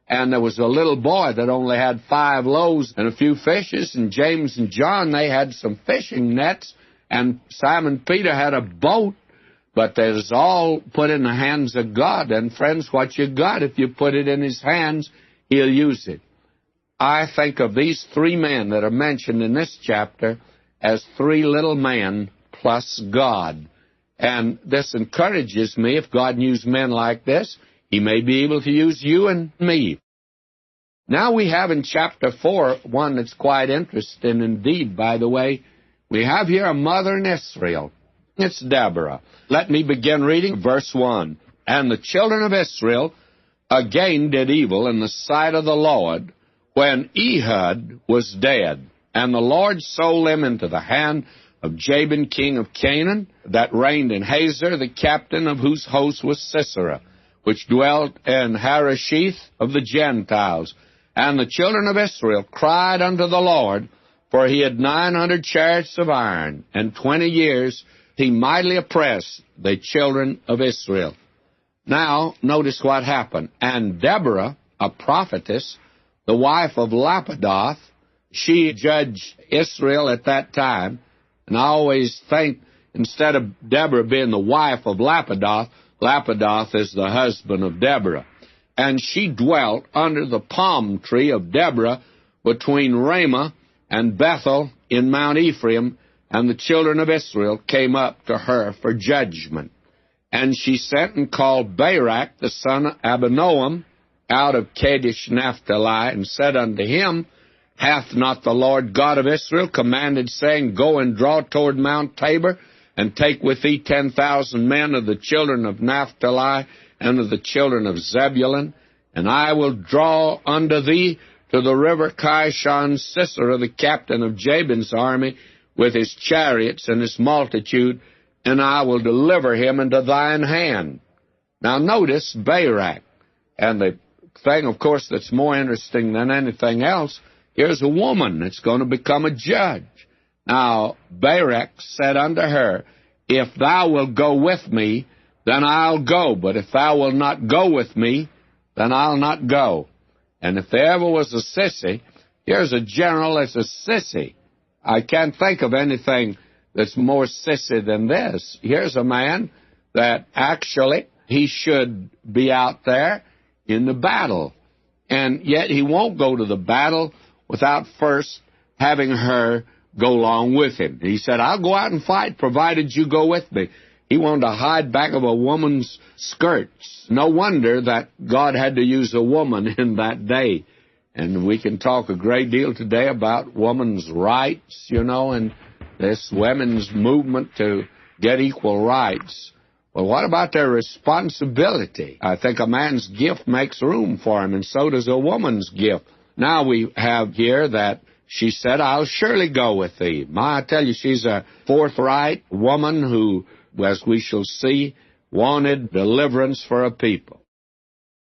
[SPEAKER 1] And there was a little boy that only had 5 loaves and a few fishes. And James and John, they had some fishing nets. And Simon Peter had a boat. But that is all put in the hands of God. And friends, what you got, if you put it in His hands, He'll use it. I think of these 3 men that are mentioned in this chapter as 3 little men plus God. And this encourages me. If God used men like this, He may be able to use you and me. Now we have in chapter 4 one that's quite interesting indeed, by the way. We have here a mother in Israel. It's Deborah. Let me begin reading verse 1. And the children of Israel again did evil in the sight of the Lord when Ehud was dead. And the Lord sold them into the hand of Jabin, king of Canaan, that reigned in Hazor, the captain of whose host was Sisera, which dwelt in Harosheth of the Gentiles. And the children of Israel cried unto the Lord, for he had 900 chariots of iron, and 20 years he mightily oppressed the children of Israel. Now, notice what happened. And Deborah, a prophetess, the wife of Lapidoth, she judged Israel at that time. And I always think, instead of Deborah being the wife of Lapidoth, Lapidoth is the husband of Deborah. And she dwelt under the palm tree of Deborah between Ramah and Bethel in Mount Ephraim, and the children of Israel came up to her for judgment. And she sent and called Barak, the son of Abinoam, out of Kadesh Naphtali, and said unto him, Hath not the Lord God of Israel commanded, saying, Go and draw toward Mount Tabor, and take with thee 10,000 men of the children of Naphtali and of the children of Zebulun, and I will draw unto thee to the river Kishon Sisera, the captain of Jabin's army, with his chariots and his multitude, and I will deliver him into thine hand. Now notice Barak. And the thing, of course, that's more interesting than anything else, here's a woman that's going to become a judge. Now Barak said unto her, If thou wilt go with me, then I'll go. But if thou wilt not go with me, then I'll not go. And if there ever was a sissy, here's a general that's a sissy. I can't think of anything that's more sissy than this. Here's a man that actually he should be out there in the battle. And yet he won't go to the battle without first having her go along with him. He said, I'll go out and fight, provided you go with me. He wanted to hide back of a woman's skirts. No wonder that God had to use a woman in that day. And we can talk a great deal today about women's rights, and this women's movement to get equal rights. Well, what about their responsibility? I think a man's gift makes room for him, and so does a woman's gift. Now we have here that she said, I'll surely go with thee. I tell you, she's a forthright woman who, as we shall see, wanted deliverance for a people.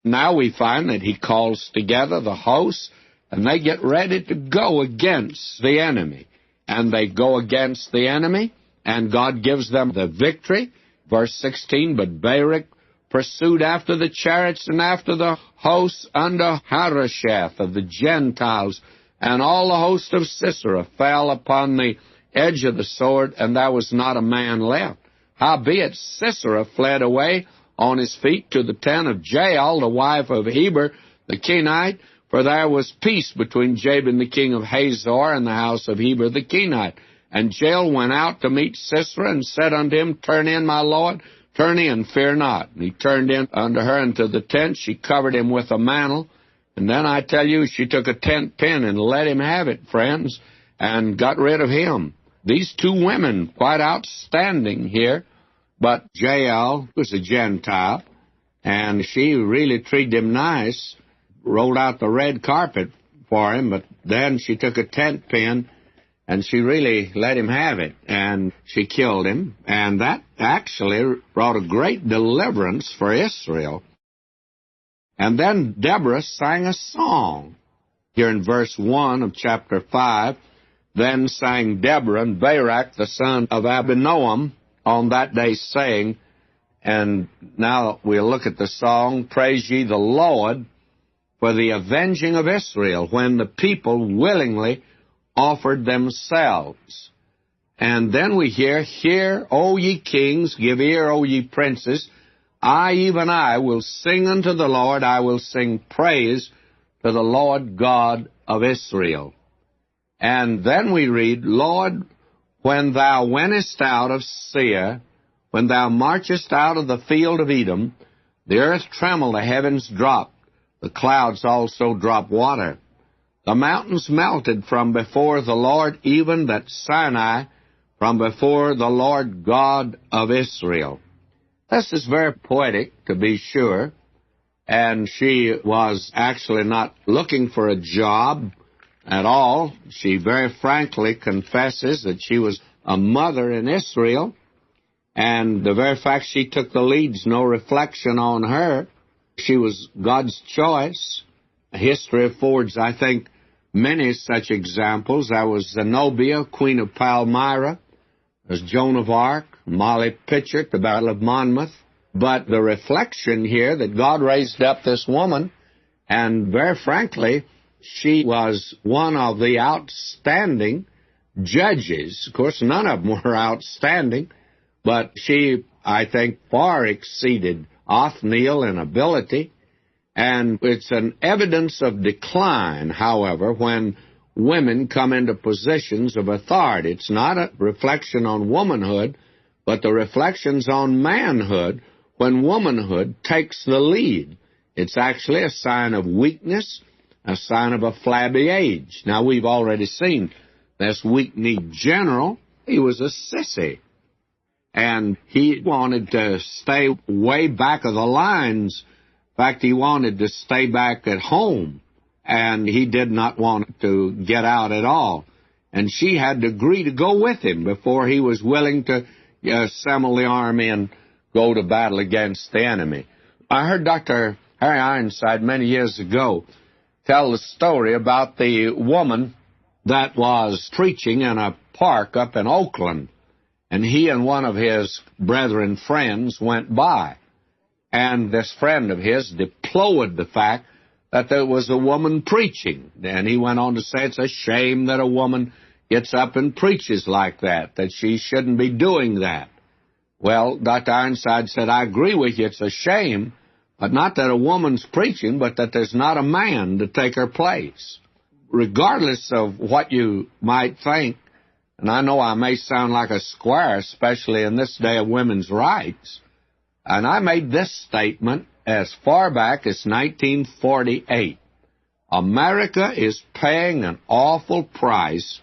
[SPEAKER 1] Now we find that he calls together the hosts, and they get ready to go against the enemy. And they go against the enemy, and God gives them the victory. Verse 16, But Barak pursued after the chariots and after the hosts under Harosheth of the Gentiles, and all the host of Sisera fell upon the edge of the sword, and there was not a man left. Howbeit Sisera fled away on his feet to the tent of Jael, the wife of Heber the Kenite, for there was peace between Jabin the king of Hazor and the house of Heber the Kenite. And Jael went out to meet Sisera, and said unto him, Turn in, my lord, turn in, fear not. And he turned in unto her into the tent. She covered him with a mantle. And then I tell you, she took a tent pin and let him have it, friends, and got rid of him. These two women, quite outstanding here. But Jael was a Gentile, and she really treated him nice, rolled out the red carpet for him, but then she took a tent pin, and she really let him have it, and she killed him, and that actually brought a great deliverance for Israel. And then Deborah sang a song. Here in verse 1 of chapter 5, Then sang Deborah and Barak, the son of Abinoam, on that day, saying, and now we'll look at the song, Praise ye the Lord for the avenging of Israel, when the people willingly offered themselves. And then we hear, Hear, O ye kings, give ear, O ye princes, I, even I, will sing unto the Lord, I will sing praise to the Lord God of Israel. And then we read, Lord, when thou wentest out of Seir, when thou marchest out of the field of Edom, The earth trembled, the heavens dropped, the clouds also dropped water. The mountains melted from before the Lord, even that Sinai from before the Lord God of Israel. This is very poetic, to be sure, and she was actually not looking for a job at all. She very frankly confesses that she was a mother in Israel, and the very fact she took the lead's no reflection on her. She was God's choice. History affords, I think, many such examples. There was Zenobia, Queen of Palmyra. There's Joan of Arc, Molly Pitcher at the Battle of Monmouth. But the reflection here that God raised up this woman, and very frankly, she was one of the outstanding judges. Of course, none of them were outstanding, but she, I think, far exceeded Othniel in ability. And it's an evidence of decline, however, when women come into positions of authority. It's not a reflection on womanhood, but the reflection's on manhood when womanhood takes the lead. It's actually a sign of weakness, a sign of a flabby age. Now, we've already seen this weak-kneed general. He was a sissy, and he wanted to stay way back of the lines. In fact, he wanted to stay back at home, and he did not want to get out at all. And she had to agree to go with him before he was willing to assemble the army and go to battle against the enemy. I heard Dr. Harry Ironside many years ago tell the story about the woman that was preaching in a park up in Oakland, and he and one of his brethren friends went by. And this friend of his deplored the fact that there was a woman preaching. And he went on to say it's a shame that a woman gets up and preaches like that she shouldn't be doing that. Well, Dr. Ironside said, I agree with you, it's a shame, but not that a woman's preaching, but that there's not a man to take her place. Regardless of what you might think, and I know I may sound like a square, especially in this day of women's rights, and I made this statement as far back as 1948. America is paying an awful price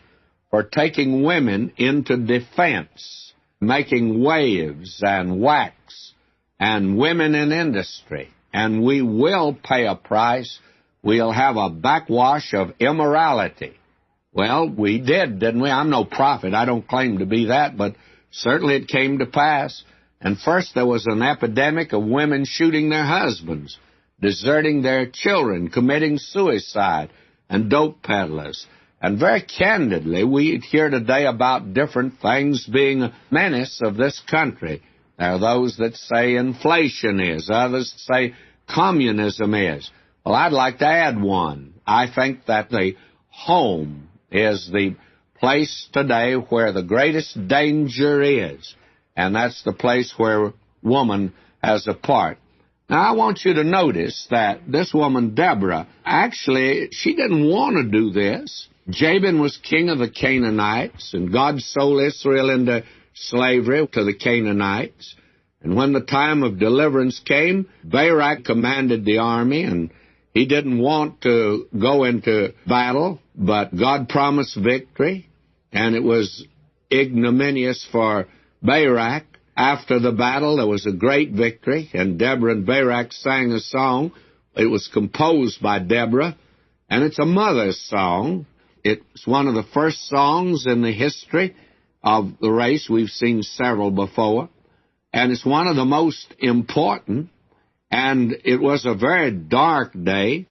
[SPEAKER 1] for taking women into defense, making waves and wax, and women in industry. And we will pay a price. We'll have a backwash of immorality. Well, we did, didn't we? I'm no prophet. I don't claim to be that, but certainly it came to pass. And first there was an epidemic of women shooting their husbands, deserting their children, committing suicide, and dope peddlers. And very candidly, we hear today about different things being a menace of this country. There are those that say inflation is, others say communism is. Well, I'd like to add one. I think that the home is the place today where the greatest danger is, and that's the place where woman has a part. Now, I want you to notice that this woman, Deborah, actually, she didn't want to do this. Jabin was king of the Canaanites, and God sold Israel into slavery to the Canaanites. And when the time of deliverance came, Barak commanded the army, and he didn't want to go into battle, but God promised victory, and it was ignominious for Barak. After the battle, there was a great victory, and Deborah and Barak sang a song. It was composed by Deborah, and it's a mother's song. It's one of the first songs in the history of the race. We've seen several before, and it's one of the most important, and it was a very dark day.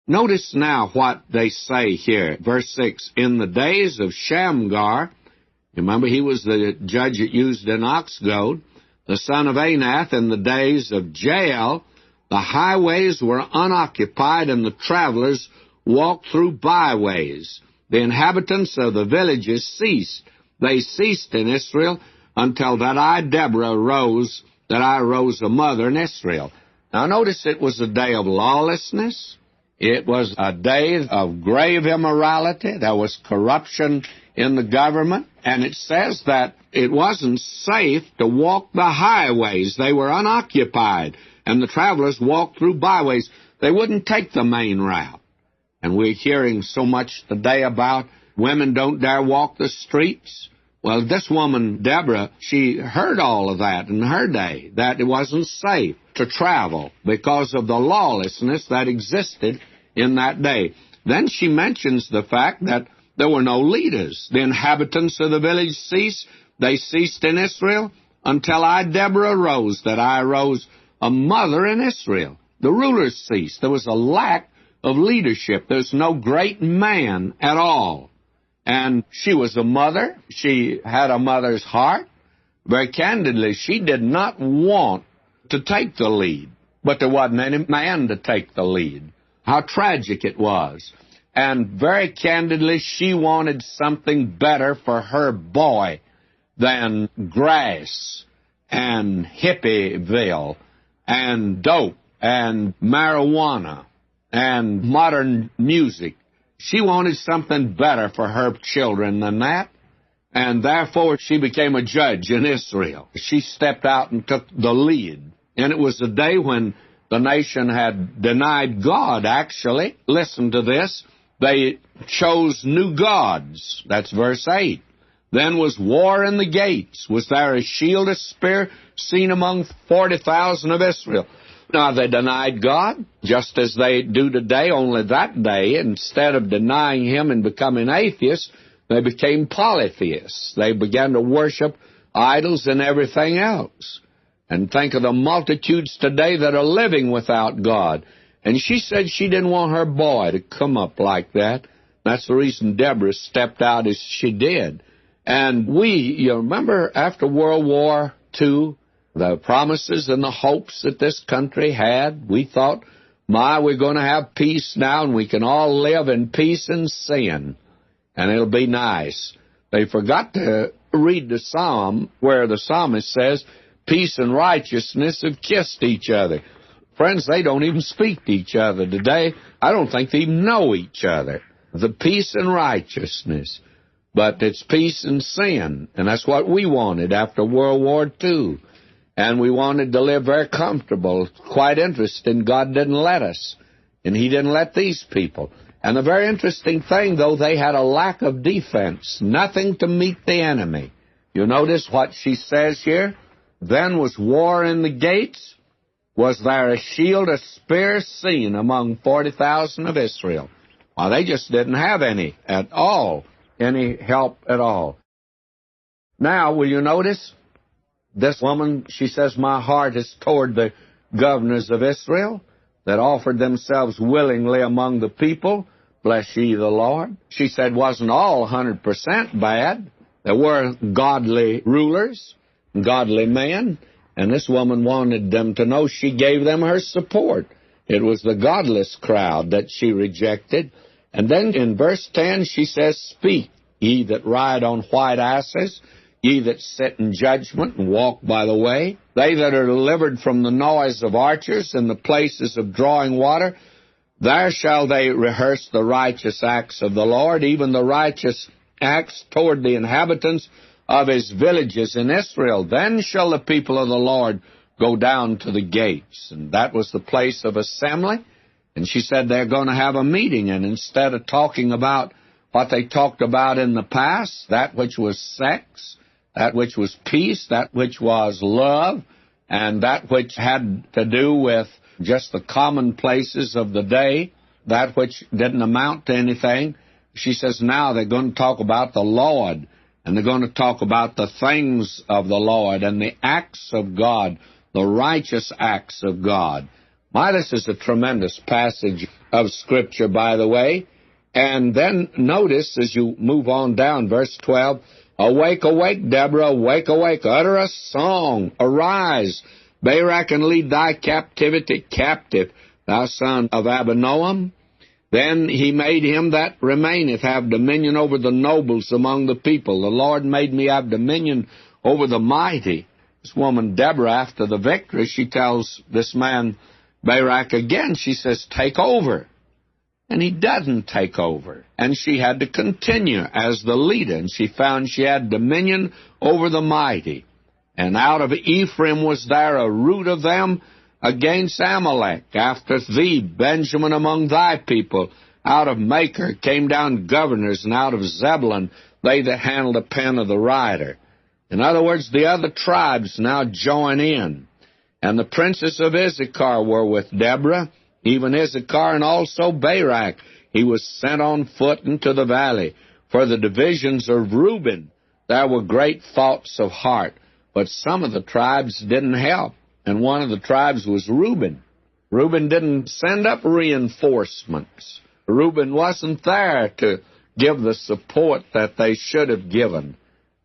[SPEAKER 1] Notice now what they say here, verse 6, in the days of Shamgar, remember, he was the judge that used an ox goad, the son of Anath, in the days of Jael, the highways were unoccupied and the travelers walked through byways. The inhabitants of the villages ceased. They ceased in Israel until that I, Deborah, rose, that I arose a mother in Israel. Now notice it was a day of lawlessness. It was a day of grave immorality. There was corruption in the government. And it says that it wasn't safe to walk the highways. They were unoccupied. and the travelers walked through byways. They wouldn't take the main route. And we're hearing so much today about women don't dare walk the streets. Well, this woman, Deborah, she heard all of that in her day, that it wasn't safe to travel because of the lawlessness that existed in that day. Then she mentions the fact that there were no leaders. The inhabitants of the village ceased. They ceased in Israel until I, Deborah, arose, that I arose a mother in Israel. The rulers ceased. There was a lack of leadership. There's no great man at all. And she was a mother. She had a mother's heart. Very candidly, she did not want to take the lead. But there wasn't any man to take the lead. How tragic it was. And very candidly, she wanted something better for her boy than grass and hippieville and dope and marijuana and modern music. She wanted something better for her children than that, and therefore she became a judge in Israel. She stepped out and took the lead, and it was a day when the nation had denied God, actually. Listen to this. They chose new gods. That's verse 8. Then was war in the gates. Was there a shield, a spear, seen among 40,000 of Israel? Now, they denied God, just as they do today, only that day, instead of denying Him and becoming atheists, they became polytheists. They began to worship idols and everything else. And think of the multitudes today that are living without God. And she said she didn't want her boy to come up like that. That's the reason Deborah stepped out as she did. And you remember after World War II, the promises and the hopes that this country had, we thought, we're going to have peace now and we can all live in peace and sin, and it'll be nice. They forgot to read the psalm where the psalmist says, peace and righteousness have kissed each other. Friends, they don't even speak to each other today. I don't think they even know each other. The peace and righteousness. But it's peace and sin, and that's what we wanted after World War II. And we wanted to live very comfortable. Quite interesting, God didn't let us, and He didn't let these people. And the very interesting thing, though, they had a lack of defense, nothing to meet the enemy. You notice what she says here? Then was war in the gates. Was there a shield, a spear seen among 40,000 of Israel? Well, they just didn't have any at all, any help at all. Now, will you notice? This woman, she says, my heart is toward the governors of Israel that offered themselves willingly among the people. Bless ye the Lord. She said wasn't all 100% bad. There were godly rulers, godly men, and this woman wanted them to know she gave them her support. It was the godless crowd that she rejected. And then in verse 10 she says, speak, ye that ride on white asses, ye that sit in judgment and walk by the way, they that are delivered from the noise of archers in the places of drawing water, there shall they rehearse the righteous acts of the Lord, even the righteous acts toward the inhabitants of His villages in Israel. Then shall the people of the Lord go down to the gates. And that was the place of assembly. And she said they're going to have a meeting, and instead of talking about what they talked about in the past, that which was sex, that which was peace, that which was love, and that which had to do with just the commonplaces of the day, that which didn't amount to anything. She says now they're going to talk about the Lord, and they're going to talk about the things of the Lord and the acts of God, the righteous acts of God. This is a tremendous passage of Scripture, by the way. And then notice, as you move on down, verse 12, awake, awake, Deborah, awake, awake, utter a song, arise, Barak, and lead thy captivity captive, thou son of Abinoam. Then he made him that remaineth have dominion over the nobles among the people. The Lord made me have dominion over the mighty. This woman, Deborah, after the victory, she tells this man, Barak, again, she says, take over. And he doesn't take over. And she had to continue as the leader, and she found she had dominion over the mighty. And out of Ephraim was there a root of them, against Amalek. After thee, Benjamin, among thy people, out of Machir came down governors, and out of Zebulun they that handle the pen of the writer. In other words, the other tribes now join in. And the princes of Issachar were with Deborah, even Issachar and also Barak. He was sent on foot into the valley. For the divisions of Reuben, there were great faults of heart. But some of the tribes didn't help, and one of the tribes was Reuben. Reuben didn't send up reinforcements. Reuben wasn't there to give the support that they should have given.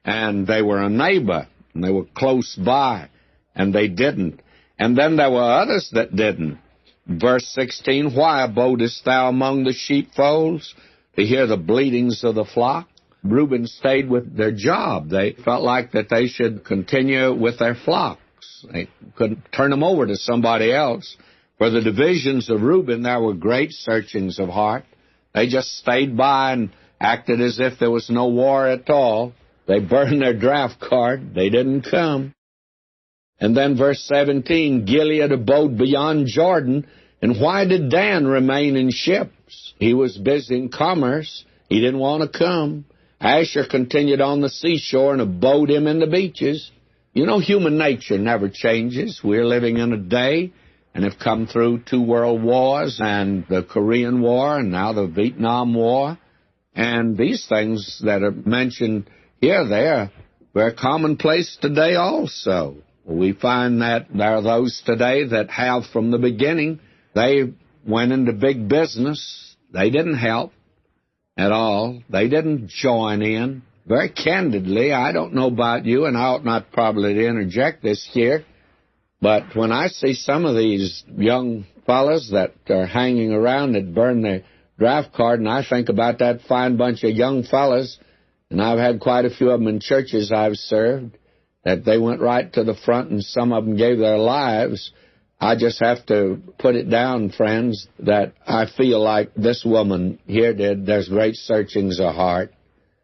[SPEAKER 1] And they were a neighbor, and they were close by, and they didn't. And then there were others that didn't. Verse 16, why abodest thou among the sheepfolds to hear the bleatings of the flock? Reuben stayed with their job. They felt like that they should continue with their flocks. They couldn't turn them over to somebody else. For the divisions of Reuben, there were great searchings of heart. They just stayed by and acted as if there was no war at all. They burned their draft card. They didn't come. And then verse 17, Gilead abode beyond Jordan. And why did Dan remain in ships? He was busy in commerce. He didn't want to come. Asher continued on the seashore and abode him in the beaches. You know, human nature never changes. We're living in a day and have come through 2 world wars and the Korean War and now the Vietnam War. And these things that are mentioned here, they're very commonplace today also. We find that there are those today that have from the beginning. They went into big business. They didn't help at all. They didn't join in. Very candidly, I don't know about you, and I ought not probably to interject this here, but when I see some of these young fellas that are hanging around that burn their draft card, and I think about that fine bunch of young fellas, and I've had quite a few of them in churches I've served, that they went right to the front and some of them gave their lives. I just have to put it down, friends, that I feel like this woman here did. There's great searchings of heart.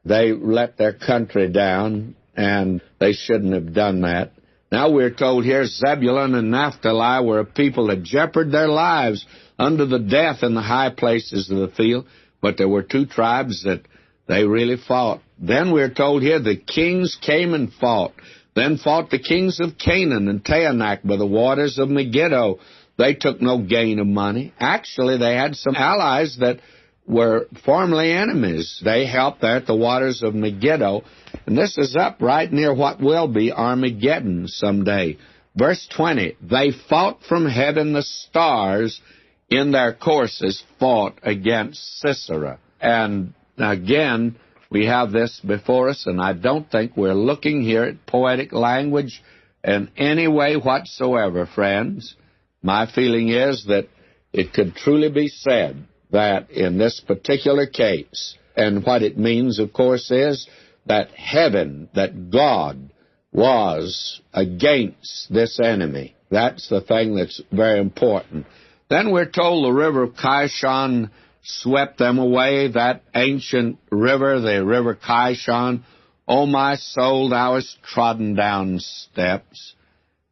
[SPEAKER 1] They let their country down, and they shouldn't have done that. Now we're told here Zebulun and Naphtali were a people that jeoparded their lives under the death in the high places of the field, but there were 2 tribes that they really fought. Then we're told here the kings came and fought. Then fought the kings of Canaan and Taanach by the waters of Megiddo. They took no gain of money. Actually, they had some allies that were formerly enemies. They helped there at the waters of Megiddo. And this is up right near what will be Armageddon someday. Verse 20, they fought from heaven, the stars in their courses fought against Sisera. And again, we have this before us, and I don't think we're looking here at poetic language in any way whatsoever, friends. My feeling is that it could truly be said that in this particular case, and what it means, of course, is that heaven, that God was against this enemy. That's the thing that's very important. Then we're told the river of Kishon swept them away, that ancient river, the river Kishon. O my soul, thou hast trodden down steps.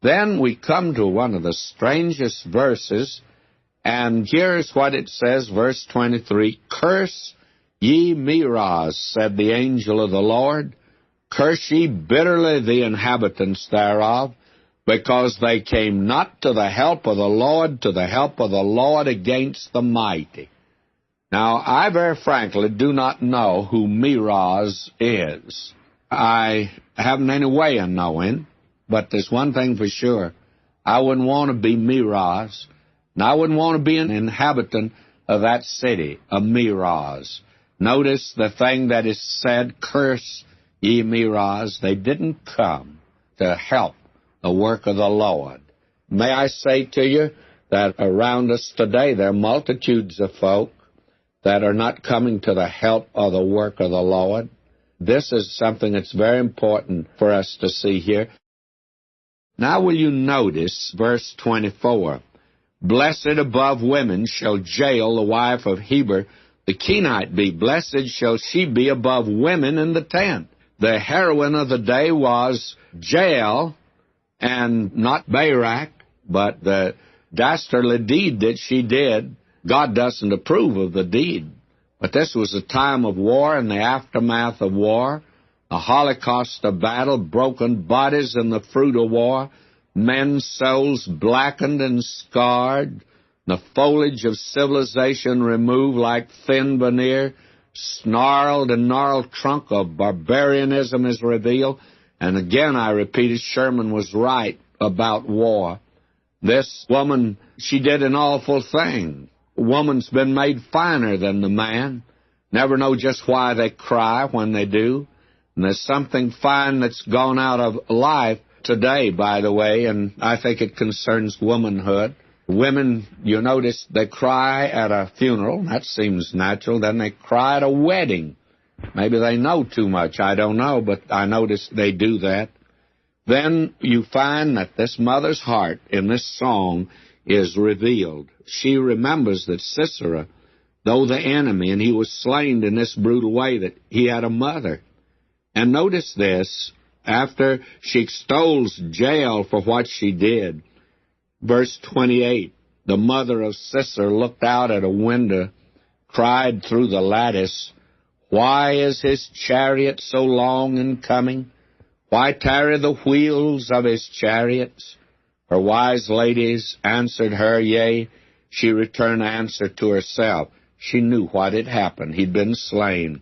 [SPEAKER 1] Then we come to one of the strangest verses, and here's what it says, verse 23, Curse ye Meroz, said the angel of the Lord. Curse ye bitterly the inhabitants thereof, because they came not to the help of the Lord against the mighty. Now, I very frankly do not know who Meroz is. I haven't any way of knowing, but there's one thing for sure. I wouldn't want to be Meroz, and I wouldn't want to be an inhabitant of that city, a Meroz. Notice the thing that is said, curse ye Meroz. They didn't come to help the work of the Lord. May I say to you that around us today there are multitudes of folk that are not coming to the help of the work of the Lord. This is something that's very important for us to see here. Now will you notice verse 24. Blessed above women shall Jael, the wife of Heber, the Kenite, be. Blessed shall she be above women in the tent. The heroine of the day was Jael, and not Barak, but the dastardly deed that she did. God doesn't approve of the deed. But this was a time of war and the aftermath of war, a holocaust of battle, broken bodies and the fruit of war, men's souls blackened and scarred, the foliage of civilization removed like thin veneer, snarled and gnarled trunk of barbarianism is revealed. And again, I repeated, Sherman was right about war. This woman, she did an awful thing. A woman's been made finer than the man. Never know just why they cry when they do. And there's something fine that's gone out of life today, by the way, and I think it concerns womanhood. Women, you notice, they cry at a funeral. That seems natural. Then they cry at a wedding. Maybe they know too much. I don't know, but I notice they do that. Then you find that this mother's heart in this song is revealed. She remembers that Sisera, though the enemy, and he was slain in this brutal way, that he had a mother. And notice this, after she extols Jael for what she did, verse 28, the mother of Sisera looked out at a window, cried through the lattice, "Why is his chariot so long in coming? Why tarry the wheels of his chariots?" Her wise ladies answered her, yea, she returned answer to herself. She knew what had happened. He'd been slain.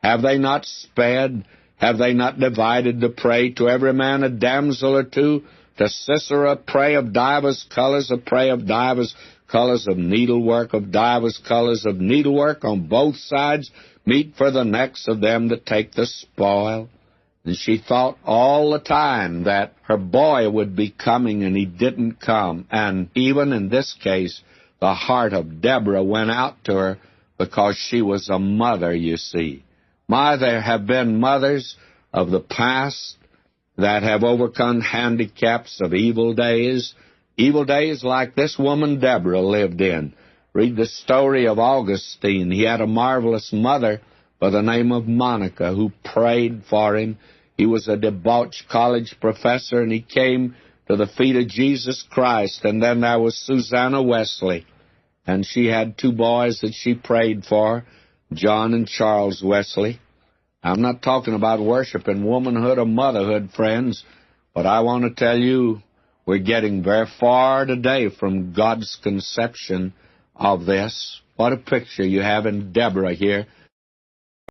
[SPEAKER 1] Have they not sped? Have they not divided the prey? To every man a damsel or two? To Sisera prey of divers colors, a prey of divers colors of needlework, of divers colors of needlework on both sides, meet for the necks of them that take the spoil. And she thought all the time that her boy would be coming, and he didn't come. And even in this case, the heart of Deborah went out to her because she was a mother, you see. There have been mothers of the past that have overcome handicaps of evil days like this woman Deborah lived in. Read the story of Augustine. He had a marvelous mother by the name of Monica who prayed for him. He was a debauched college professor, and he came to the feet of Jesus Christ. And then there was Susanna Wesley, and she had two boys that she prayed for, John and Charles Wesley. I'm not talking about worshiping womanhood or motherhood, friends, but I want to tell you we're getting very far today from God's conception of this. What a picture you have in Deborah here.